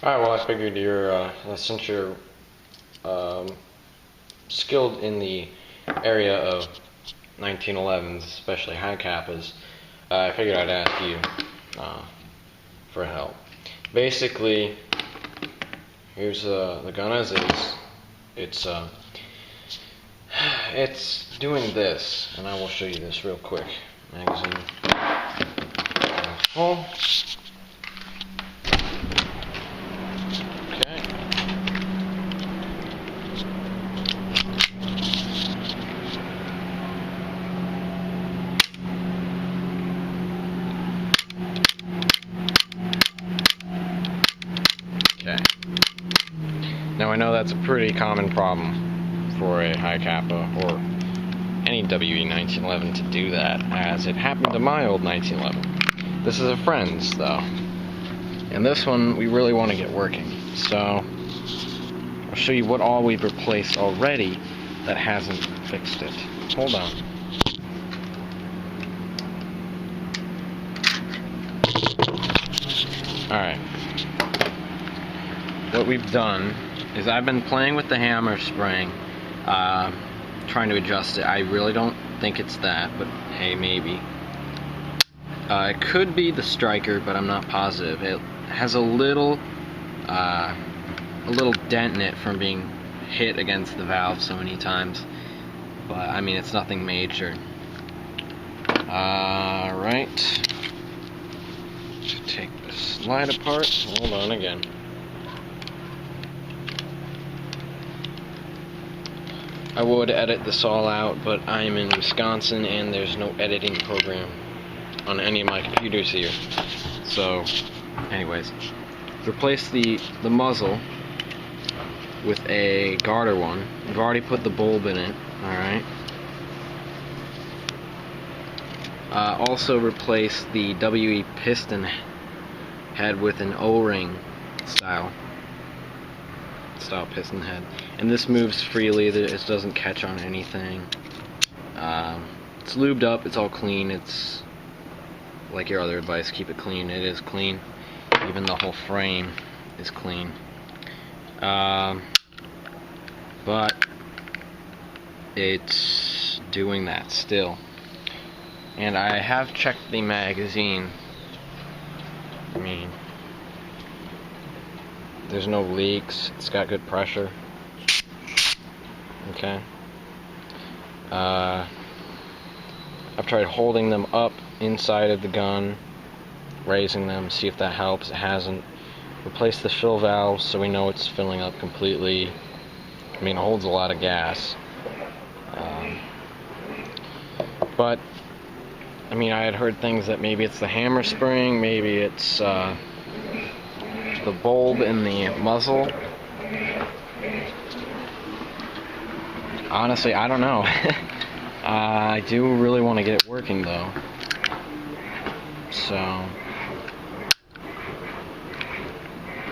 Alright, well, I figured since you're skilled in the area of 1911s, especially Hi-capas, I figured I'd ask you for help. Basically, here's the gun as is. It's doing this, and I will show you this real quick. Magazine full. Okay. Okay. Now I know that's a pretty common problem for a Hi-capa or any WE 1911 to do that, as it happened to my old 1911. This is a friend's though, and this one we really want to get working. So I'll show you what all we've replaced already that hasn't fixed it. Hold on. Alright. What we've done is I've been playing with the hammer spring, trying to adjust it. I really don't think it's that, but hey, maybe. It could be the striker, but I'm not positive. It has a little dent in it from being hit against the valve so many times, but I mean, it's nothing major. Right. Take this slide apart. Hold on again. I would edit this all out, but I'm in Wisconsin and there's no editing program on any of my computers here. So, anyways, replace the muzzle with a garter one. I've already put the bulb in it, alright. Also replace the WE piston head with an O-ring style piston head, and this moves freely. It doesn't catch on anything. It's lubed up, it's all clean. It's like your other advice, keep it clean. It is clean. Even the whole frame is clean. But it's doing that still. And I have checked the magazine. I mean, there's no leaks. It's got good pressure. Okay. I've tried holding them up inside of the gun, raising them, see if that helps. It hasn't. Replace the fill valves so we know it's filling up completely. I mean, it holds a lot of gas. But I mean, I had heard things that maybe it's the hammer spring, maybe it's the bulb in the muzzle. Honestly, I don't know. I do really want to get it working though. So,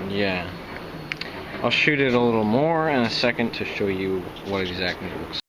yeah. I'll shoot it a little more in a second to show you what exactly it looks like.